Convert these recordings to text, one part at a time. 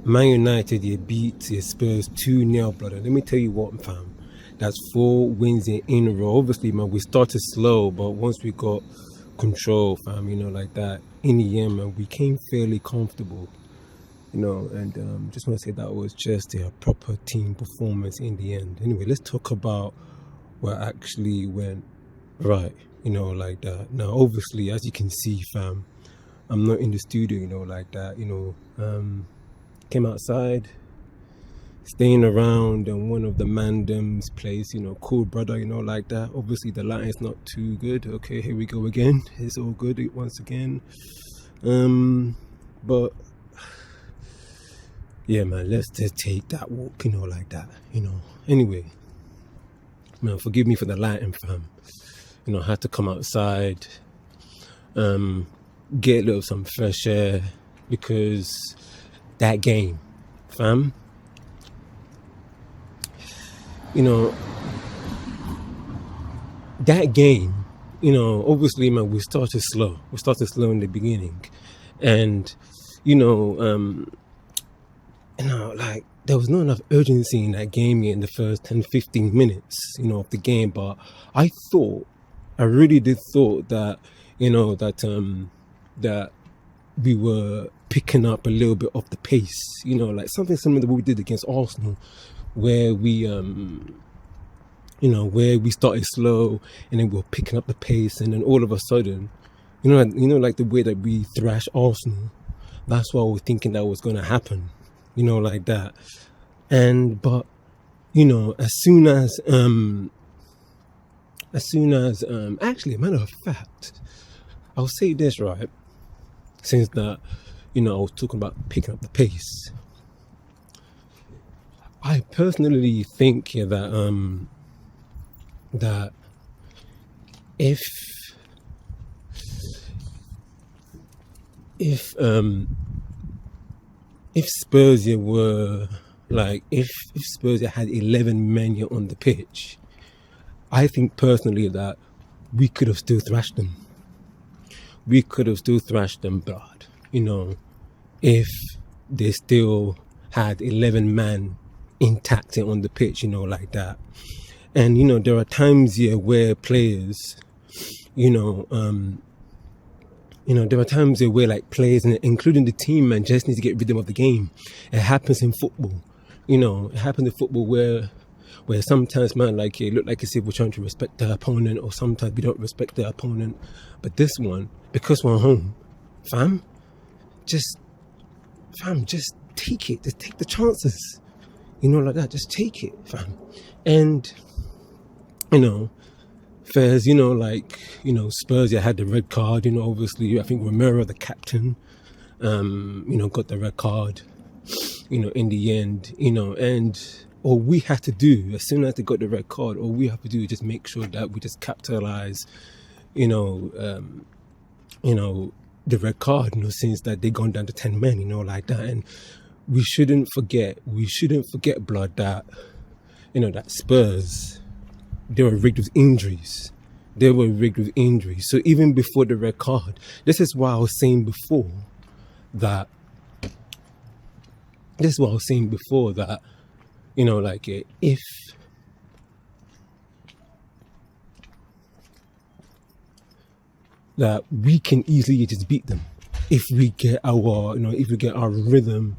Man United, you beat your Spurs 2-0, brother. Let me tell you what, fam. That's 4 wins in a row. Obviously, man, we started slow, but once we got control, fam, like that, in the end, man, we came fairly comfortable, and just want to say that was just a proper team performance in the end. Anyway, let's talk about what actually went right, like that. Now, obviously, as you can see, fam, I'm not in the studio, like that, came outside, staying around in one of the mandem's place, cool brother, like that. Obviously the lighting's not too good. Okay, here we go again. It's all good once again. But yeah, man, let's just take that walk, like that, Anyway, man, forgive me for the lighting, fam. I had to come outside, get a little some fresh air, because that game, fam, that game, obviously, man, we started slow in the beginning, and like, there was not enough urgency in that game in the first 10-15 minutes, of the game. But I really did thought that, that we were picking up a little bit of the pace, like something similar to what we did against Arsenal, where we where we started slow and then we were picking up the pace, and then all of a sudden, like the way that we thrashed Arsenal, that's what I was thinking that was going to happen, like that. But as soon as actually, matter of fact, I'll say this, right, since that I was talking about picking up the pace, I personally think that that if Spurs were like, if Spurs had 11 men on the pitch, I think personally that we could have still thrashed them. But if they still had 11 men intact on the pitch, like that. And there are times here where players, there are times where like players, including the team, man, just need to get rhythm of the game. It happens in football, where sometimes, man, like, it look like as if we're trying to respect the opponent, or sometimes we don't respect the opponent. But this one, because we're home, fam, just take it. Just take the chances, like that. Just take it, fam. And Fairs, Spurs, had the red card, obviously, I think Romero, the captain, got the red card, in the end, and all we had to do, as soon as they got the red card, all we have to do is just make sure that we just capitalize, the red card, since that they gone down to 10 men, like that. And we shouldn't forget, blood, that, that Spurs, they were rigged with injuries. So even before the red card, this is why I was saying before that, like, if that we can easily just beat them if we get our rhythm,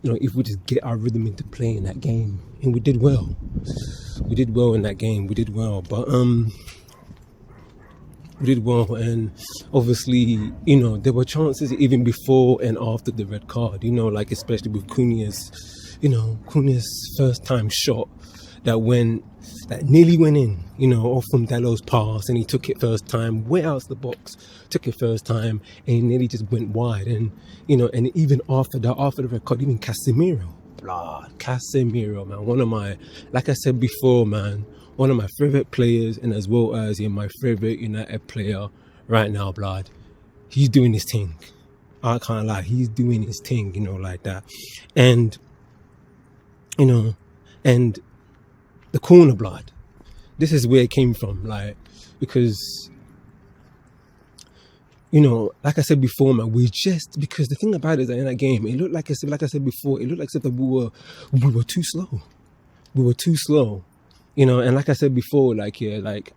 if we just get our rhythm into play in that game. And we did well in that game. But we did well, and obviously, there were chances even before and after the red card, like, especially with Cunha's first time shot that nearly went in, off from Dalot's pass, and he took it first time, way out of the box, took it first time, and he nearly just went wide. And, and even after the red card, even Casemiro, man, one of my, like I said before, man, one of my favorite players, and as well as my favorite United player right now, blood. He's doing his thing. I can't lie, he's doing his thing, like that. And and the corner, blood. This is where it came from, like, because you know, like I said before, man, because the thing about it is that in that game, it looked like I said before, it looked like that we were too slow. We were too slow, you know. And like I said before, like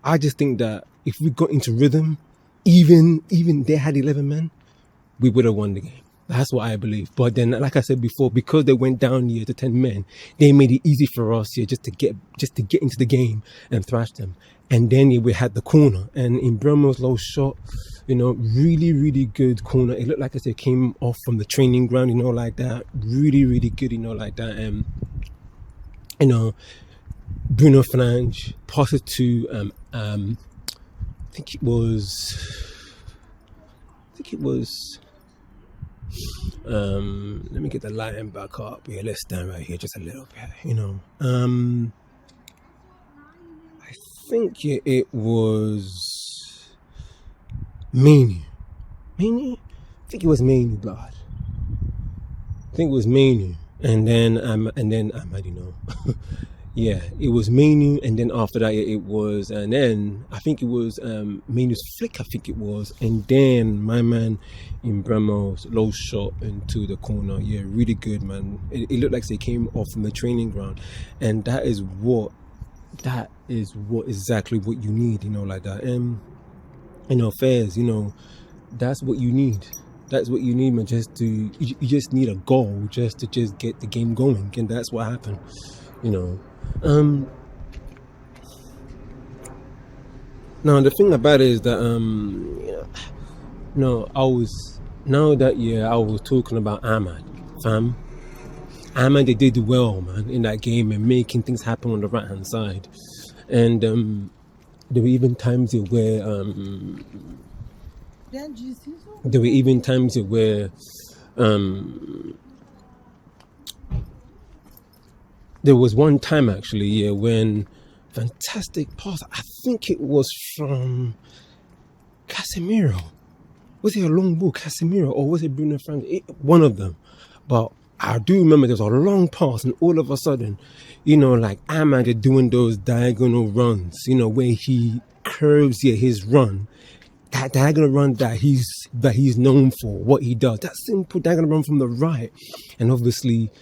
I just think that if we got into rhythm, even they had 11 men, we would have won the game. That's what I believe. But then, like I said before, because they went down here to 10 men, they made it easy for us here just to get into the game and thrash them. And then we had the corner, and in Bromo's low shot, you know, really, really good corner. It looked like it came off from the training ground, you know, like that. Really, really good, you know, like that. And you know, Bruno Fernandes passed it to I think it was let me get the line back up. Yeah, let's stand right here just a little bit, you know. I think it was Mainoo. I think it was Mainoo, blood. I think it was Mainoo. And then Amad, you know. Yeah, it was Mainoo, and then after that it was, and then I think it was Mainoo's flick, I think it was, and then my man in Bremo's low shot into the corner. Yeah, really good, man. It looked like they came off from the training ground, and that is exactly what you need, you know, like that. And you know, Fairs, you know, that's what you need. That's what you need, man. You just need a goal just to get the game going, and that's what happened, you know. Now the thing about it is that I was talking about Amad, fam. Amad, they did well, man, in that game and making things happen on the right hand side, and there were even times where there was one time actually, yeah, when fantastic pass. I think it was from Casemiro. Was it a long ball, Casemiro, or was it Bruno Fernandes? One of them. But I do remember there was a long pass, and all of a sudden, you know, like Amad doing those diagonal runs, you know, where he curves his run. That diagonal run that he's known for, what he does. That simple diagonal run from the right. And obviously,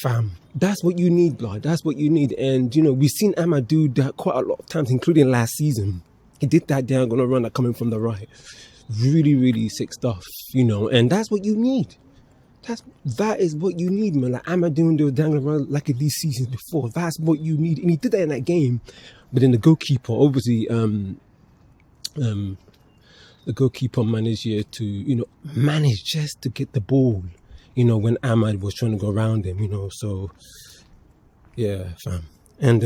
fam, that's what you need, blood. That's what you need. And, you know, we've seen Amad do that quite a lot of times, including last season. He did that diagonal run that coming from the right. Really, really sick stuff, you know. And that's what you need. That is what you need, man. Like Amad doing those diagonal runs like in these seasons before. That's what you need. And he did that in that game. But then the goalkeeper, obviously, the goalkeeper managed here to, you know, manage just to get the ball, you know, when Amad was trying to go around him, you know. So yeah, fam. And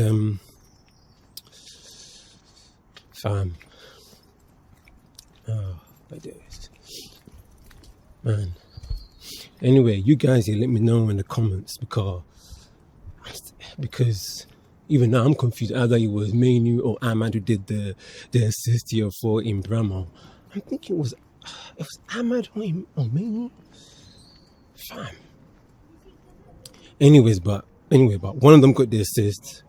oh my days, man. Anyway, you guys here, let me know in the comments, because even now I'm confused either it was Mainoo or Amad who did the assist here for in Bremo. I'm thinking it was Amad or Mainoo. Fine. But one of them got the assist.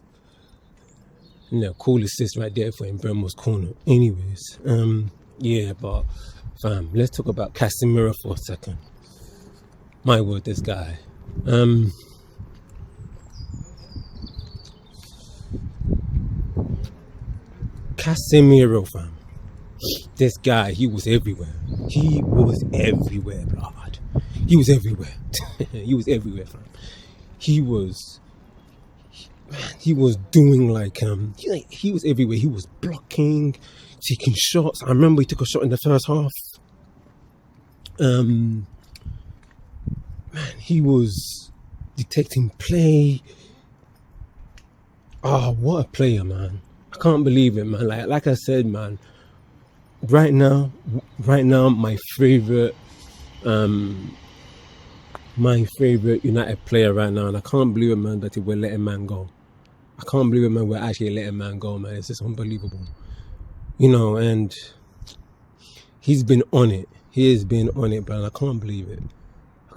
You know, cool assist right there for Mbremo's corner. Anyways, yeah, but fam, let's talk about Casemiro for a second. My word, this guy. Casemiro, fam. This guy, he was everywhere. He was everywhere, blood. He was everywhere. He was everywhere, fam. He was doing like he was everywhere. He was blocking, taking shots. I remember he took a shot in the first half. Man, he was detecting play. Oh, what a player, man. I can't believe it, man. Like I said, man, right now, my favorite United player right now, and I can't believe it, man, that we're letting man go. I can't believe it, man, we're actually letting man go, man. It's just unbelievable. You know, and he's been on it. He has been on it, but I can't believe it. Man.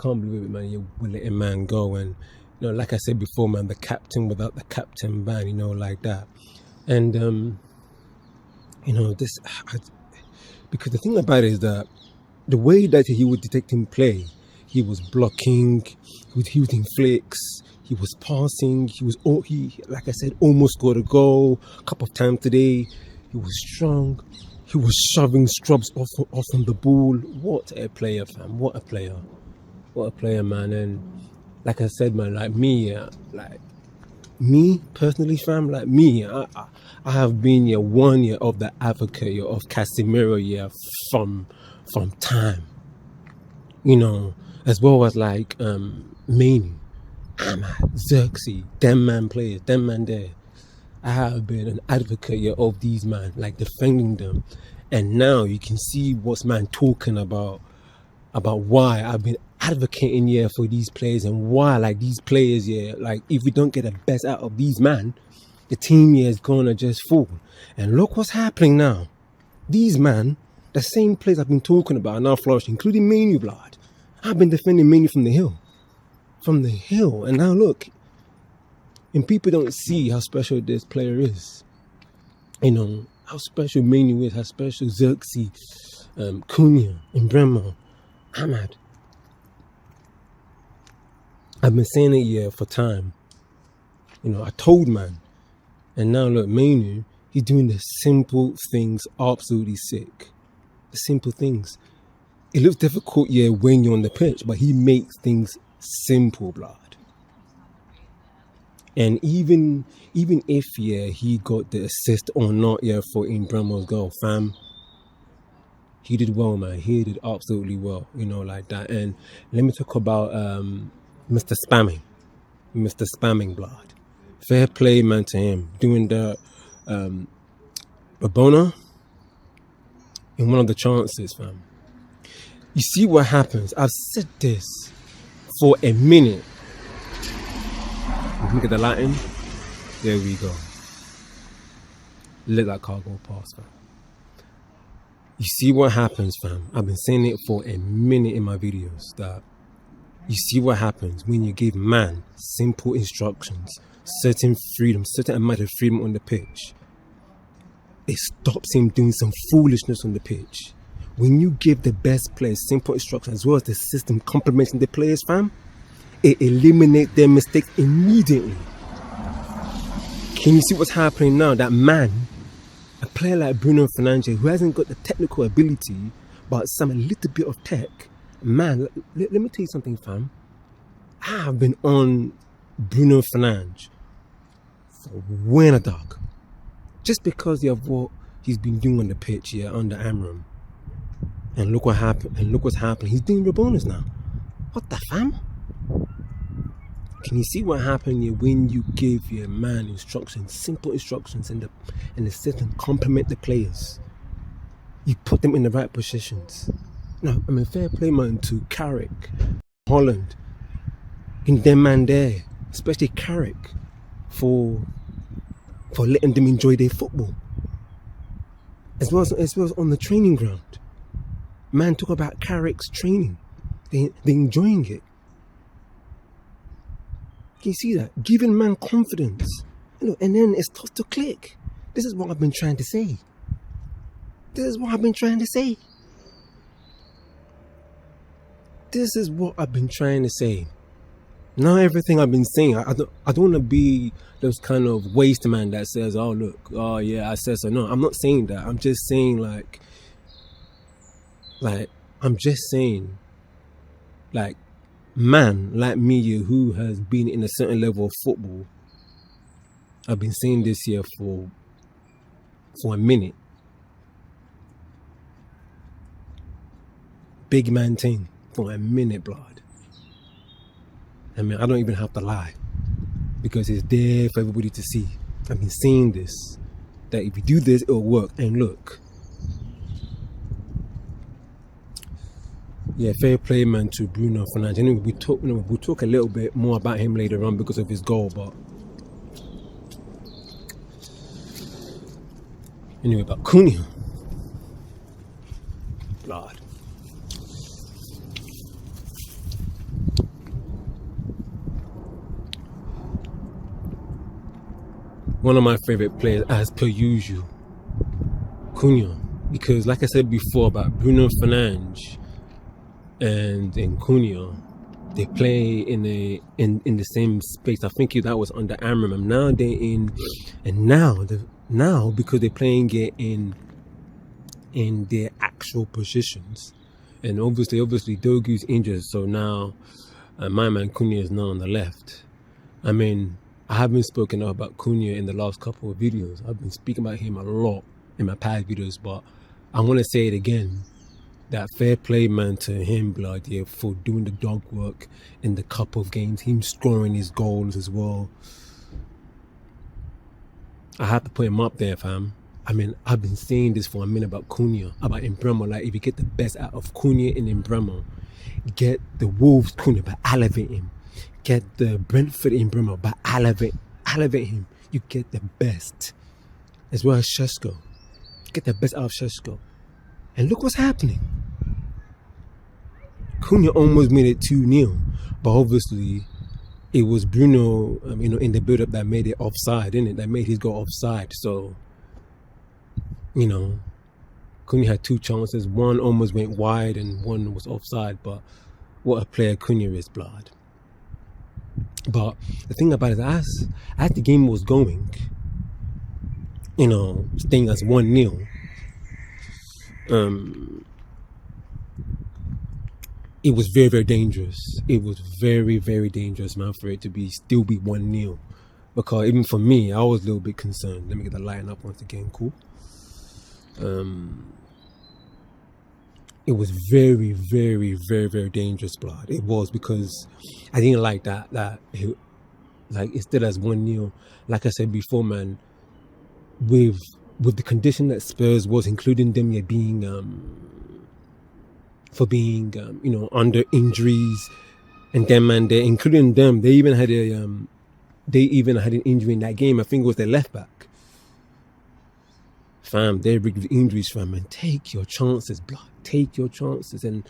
We're letting man go. And, you know, like I said before, man, the captain without the captain ban, you know, like that. And, you know, Because the thing about it is that the way that he was detecting play, he was blocking, he was in flicks, he was passing, he like I said, almost scored a goal a couple of times today. He was strong. He was shoving Scrubs off on the ball. What a player, fam! What a player! What a player, man! And like I said, man, like me personally, fam, like me, I have been 1 year of the advocate of Casemiro, from time, as well as like Mainoo, Amad, Xerxes, them man players, them man there. I have been an advocate of these man, like defending them, and now you can see what's man talking about why I've been advocating for these players, and why like these players like if we don't get the best out of these man, the team is gonna just fall. And look what's happening now. These man, the same players I've been talking about are now flourishing, including Mainoo blood. I've been defending Mainoo from the hill, and now look. And people don't see how special this player is. How special Mainoo is, how special Xerxes, Cunha and Amad. I've been saying it for time. I told man. And now look, Mainoo, he's doing the simple things absolutely sick. The simple things. It looks difficult when you're on the pitch, but he makes things simple, blood. And even if he got the assist or not for Mbremo's goal, fam, he did well, man. He did absolutely well, like that. And let me talk about Mr. Spamming blood. Fair play, man, to him doing the Bruno in one of the chances, fam. You see what happens? I've said this for a minute. Look at the Latin. There we go. Let that car go past, fam. You see what happens, fam. I've been saying it for a minute in my videos that you see what happens when you give man simple instructions, certain amount of freedom on the pitch. It stops him doing some foolishness on the pitch. When you give the best players simple instructions as well as the system complementing the players, fam, it eliminates their mistakes immediately. Can you see what's happening now? That man, a player like Bruno Fernandes, who hasn't got the technical ability, but a little bit of tech, man, let me tell you something, fam. I have been on Bruno Fernandes for way in a dog. Just because of what he's been doing on the pitch under Amram. And look what happened. And look what's happening. He's doing bonus now. What the fam? Can you see what happened when you give your man instructions, simple instructions, and the system complement the players? You put them in the right positions. Fair play, man, to Carrick, Holland, in them man there, especially Carrick, for letting them enjoy their football, as well as on the training ground. Man, talk about Carrick's training. They're enjoying it. Can you see that? Giving man confidence. And then it starts to click. This is what I've been trying to say. This is what I've been trying to say. Now everything I've been saying, I don't want to be those kind of waste man that says, oh look, oh yeah, I said so. No, I'm not saying that. I'm just saying like man like me who has been in a certain level of football. I've been saying this here for a minute. Big man thing for a minute, blood. I don't even have to lie because it's there for everybody to see. I've been saying this, that if you do this, it'll work. And look, fair play, man, to Bruno Fernandes. Anyway, we'll talk a little bit more about him later on because of his goal, but anyway, about Cunha, blood. One of my favorite players, as per usual, Cunha. because like I said before about Bruno Fernandes and Cunha, they play in the same space. I think that was under Amram. Now they're in, and now because they're playing it in their actual positions, and obviously Dogu's injured, so now my man Cunha is now on the left. I mean, I haven't spoken about Cunha in the last couple of videos. I've been speaking about him a lot in my past videos, but I want to say it again. That fair play, man, to him, blood, yeah, for doing the dog work in the couple of games, him scoring his goals as well. I have to put him up there, fam. I mean, I've been saying this for a minute about Cunha, about Mbeumo. Like, if you get the best out of Cunha and Mbeumo, get the Wolves Cunha, but elevate him. Get the Brentford Mbeumo, but elevate him. You get the best. As well as Šeško. Get the best out of Šeško. And look what's happening. Cunha almost made it 2-0, but obviously it was Bruno, in the build-up that made it offside, didn't it? That made his goal offside. So, Cunha had 2 chances. One almost went wide and one was offside. But what a player Cunha is, blood. But the thing about it is, as the game was going, staying as 1-0, it was very, very dangerous. It was very, very dangerous, man, for it to still be 1-0. Because even for me, I was a little bit concerned. Let me get the line up once again, cool. It was very, very, very, very dangerous, blood. It was, because I didn't like that it still as 1-0. Like I said before, man, with the condition that Spurs was, including them being under injuries, and them, man, including them, they even had an injury in that game. I think it was their left back. Fam, they're rigged with injuries, fam, man. Take your chances, blood. Take your chances. And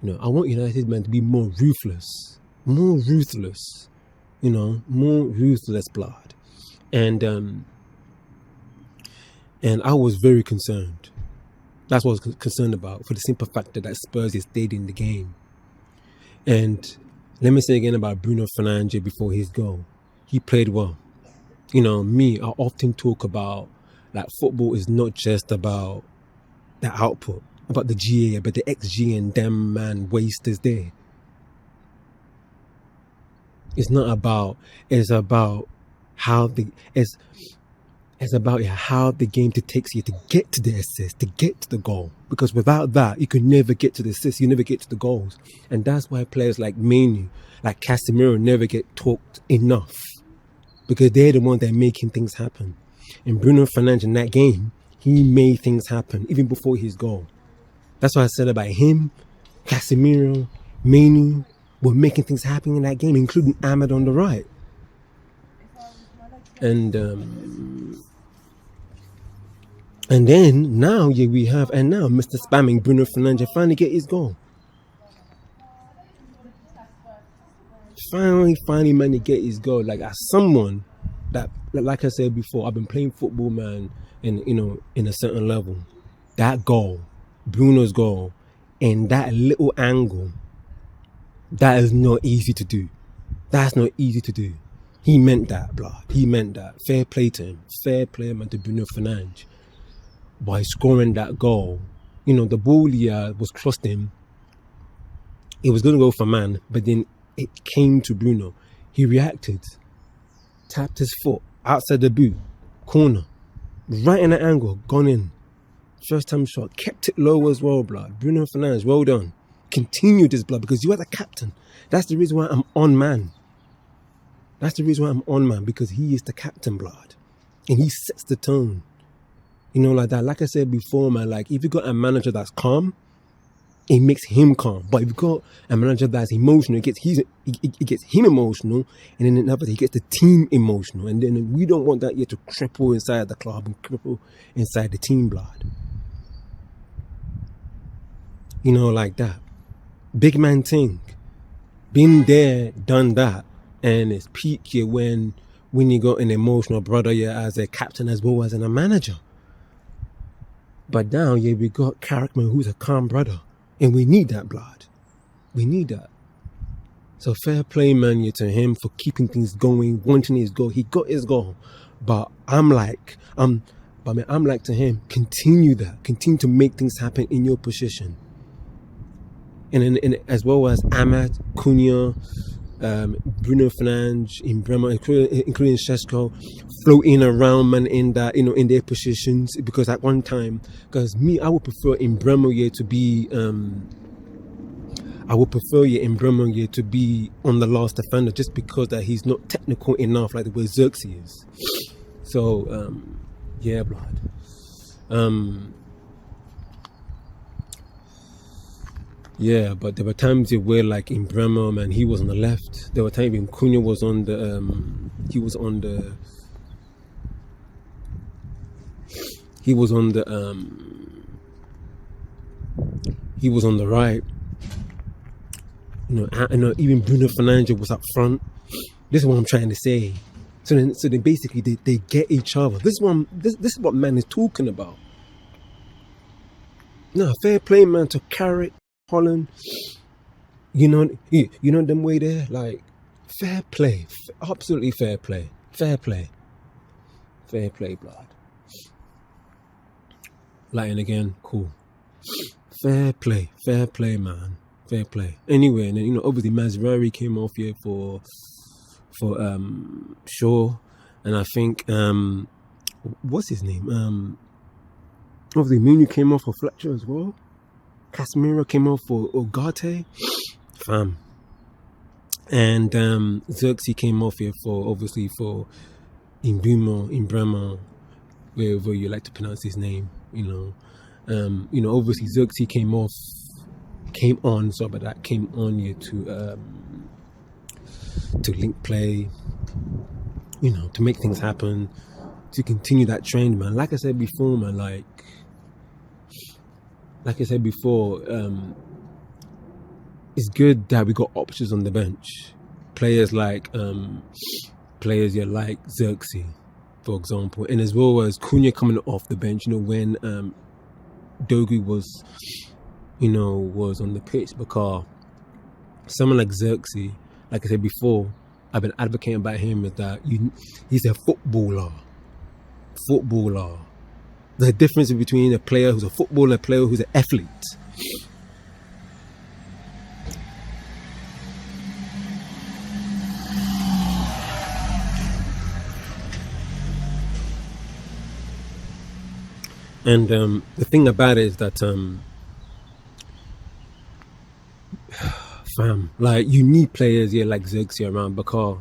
I want United, man, to be more ruthless, more ruthless, blood. And I was very concerned. That's what I was concerned about, for the simple fact that Spurs is stayed in the game. And let me say again about Bruno Fernandes before his goal. He played well. I often talk about that football is not just about the output, about the GA, but the XG and them, man, wasters there. It's not about, it's about how it's about how the game takes you to get to the assist, to get to the goal. Because without that, you can never get to the assist, you never get to the goals. And that's why players like Mainoo, like Casemiro, never get talked enough. Because they're the ones that are making things happen. And Bruno Fernandes in that game, he made things happen even before his goal. That's what I said about him, Casemiro, Mainoo were making things happen in that game, including Amad on the right. And then now now Mr. Spamming Bruno Fernandes finally get his goal. Finally man to get his goal. Like, as someone that, like I said before, I've been playing football, man, in a certain level. That goal, Bruno's goal, and that little angle, that is not easy to do. That's not easy to do. He meant that, blood. He meant that. Fair play to him. Fair play, man, to Bruno Fernandes. By scoring that goal, the ball was crossed him. It was going to go for man, but then it came to Bruno. He reacted, tapped his foot outside the boot, corner, right in the angle, gone in. First time shot, kept it low as well, blood. Bruno Fernandes, well done. Continued his blood, because you are the captain. That's the reason why I'm on, man. That's the reason why I'm on, man, because he is the captain, blood. And he sets the tone. Like that. Like I said before, man, like, if you got a manager that's calm, it makes him calm. But if you got a manager that's emotional, it gets him emotional, and then another, he gets the team emotional. And then we don't want that yet to cripple inside the club and cripple inside the team, blood. Like that. Big man thing. Been there, done that. And it's peak here when you got an emotional brother here as a captain as well as a manager. But now, yeah, we got Carrickman, who's a calm brother, and we need that blood. We need that. So fair play, man, yeah, to him for keeping things going, wanting his goal. He got his goal, but I'm like to him, continue that, continue to make things happen in your position, and as well as Amad, Cunha, Bruno Fernandes, in Bremer, including Šeško, floating around, man, in that, in their positions. Because at one time, I would prefer in Bremer to be to be on the last defender, just because that he's not technical enough like the way Xerxes is. So yeah, blood. Yeah, but there were times where, like in Bremer, man, he was on the left. There were times when Cunha was on the he was on the right. Even Bruno Fernandes was up front. This is what I'm trying to say. So then basically they get each other. This is what man is talking about. No, fair play, man, to Carrick, Holland. You know them way there, like fair play, absolutely fair play, blood. Lighting again, cool. Fair play, man. Fair play. Anyway, and then obviously Mazraoui came off here for Shaw, and I think what's his name? Obviously Mainoo came off for Fletcher as well. Casemiro came off for Ugarte, fam, and Xerxes came off here for Bremer, wherever you like to pronounce his name. Obviously Xerxes came on here to link play, to make things happen, to continue that trend, man. Like I said before, man, it's good that we got options on the bench. Players like Xerxes, for example, and as well as Cunha coming off the bench, when Dogu was on the pitch, because someone like Xerxes, like I said before, I've been advocating about him, is that he's a footballer. The difference between a player who's a footballer and a player who's an athlete. And the thing about it is that fam, like, you need players here like Xerxes around, because,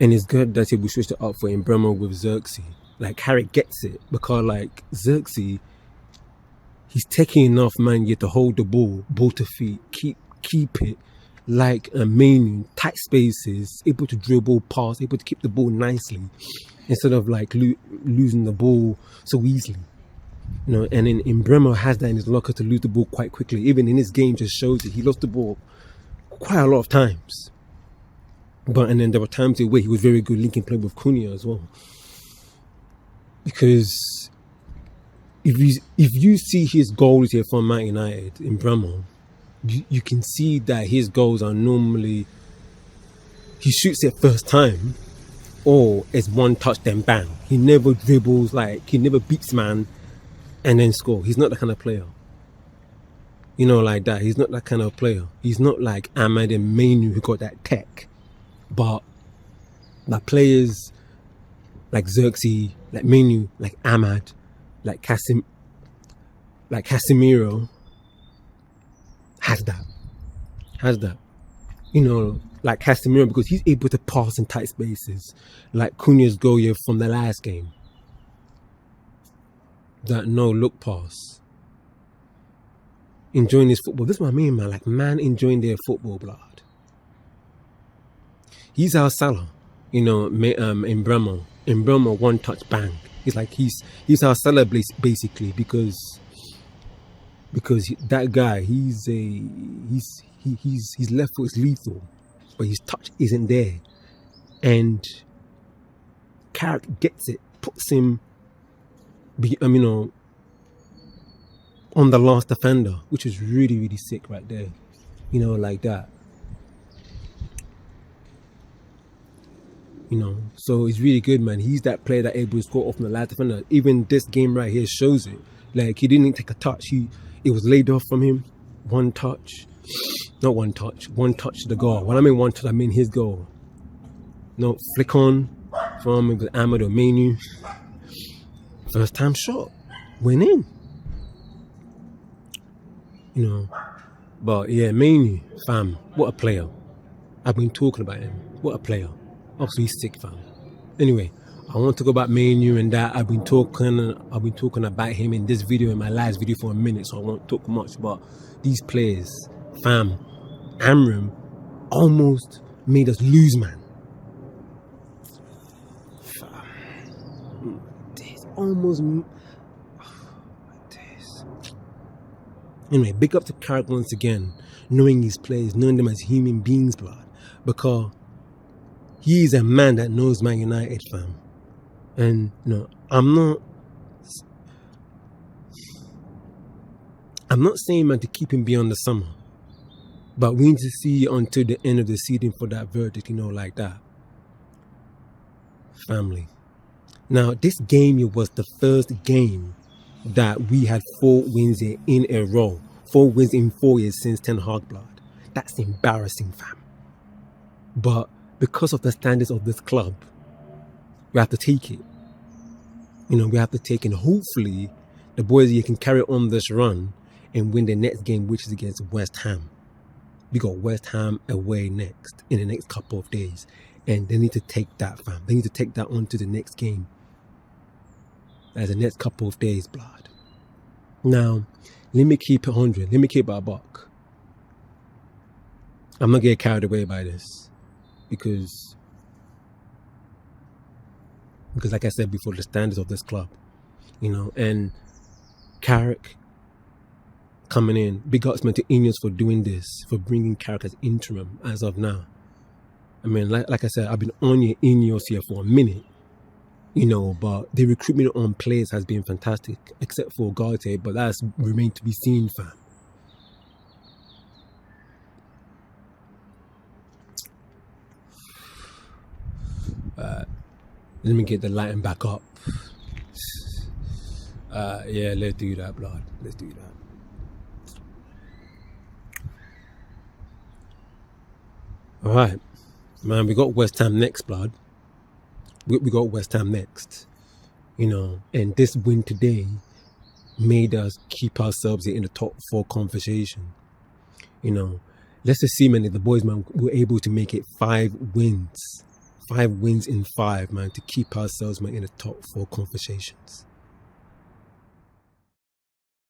and it's good that we switched it up for Bremer with Xerxes. Like, Harry gets it, because like Xerxes, he's taking enough, man, yet to hold the ball to feet, keep it, like a Mainoo, tight spaces, able to dribble, pass, able to keep the ball nicely, instead of like losing the ball so easily. And in Bremer has that in his locker to lose the ball quite quickly. Even in his game just shows it. He lost the ball quite a lot of times. And then there were times where he was very good linking play with Cunha as well. Because if you see his goals here for Man United in Bremer, you can see that his goals are normally, he shoots it first time, or it's one touch then bang. He never dribbles, like he never beats man and then score. He's not that kind of player. Like that. He's not that kind of player. He's not like Amad and Mainoo, who got that tech. But like players like Xerxes, like Mainoo, like Amad, like Casemiro has that. Like Casemiro, because he's able to pass in tight spaces. Like Cunha's goal here from the last game. That no-look pass. Enjoying his football. This is what I mean, man. Like, man enjoying their football, blood. He's our Salah, in Bremer. In Bremer, one touch, bang. It's like he's our Salah, basically, because that guy, his left foot is lethal, but his touch isn't there. And Carrick gets it, puts him, on the last defender, which is really, really sick right there. You know, like that. You know, so it's really good, man. He's that player that able to score off from the last defender. Even this game right here shows it. Like, he didn't take a touch. It was laid off from him. One touch. Not one touch. One touch to the goal. When I mean one touch, I mean his goal. No, flick on from Amad or Mainoo. First time shot. Went in. You know. But yeah, Mainoo, fam, what a player. I've been talking about him. What a player. Absolutely sick, fam. Anyway, I want to go about Mainoo and that. I've been talking about him in this video, in my last video, for a minute, so I won't talk much. But these players, fam, Amram almost made us lose, man. Fam, this almost. This. Anyway, big up to Carrick once again, knowing these players, knowing them as human beings, blood, because he is a man that knows Man United, fam. And, you know, I'm not saying, man, to keep him beyond the summer. But we need to see until the end of the season for that verdict, you know, like that. Family. Now, this game was the first game that we had 4 wins in a row. 4 wins in 4 years since Ten Hag, blood. That's embarrassing, fam. But because of the standards of this club, we have to take it. You know, we have to take it. And hopefully, the boys here can carry on this run and win the next game, which is against West Ham. We got West Ham away next, in the next couple of days. And they need to take that, fam. They need to take that on to the next game. That's the next couple of days, blood. Now, let me keep it 100. Let me keep it a buck. I'm not getting carried away by this. Because like I said before, the standards of this club, you know, and Carrick coming in, big ups man to Ineos for doing this, for bringing Carrick as interim as of now. I mean, like I said, I've been on your Ineos here for a minute, you know, but the recruitment on players has been fantastic, except for Garte, but that's remained to be seen, fam. Let me get the lighting back up. Yeah, let's do that, blood. Let's do that. All right, man. We got West Ham next, blood. We got West Ham next. You know, and this win today made us keep ourselves in the top 4 conversation. You know, let's just see, man, if the boys, man, were able to make it 5 wins. 5 wins in 5, man, to keep ourselves, man, in the top 4 conversations.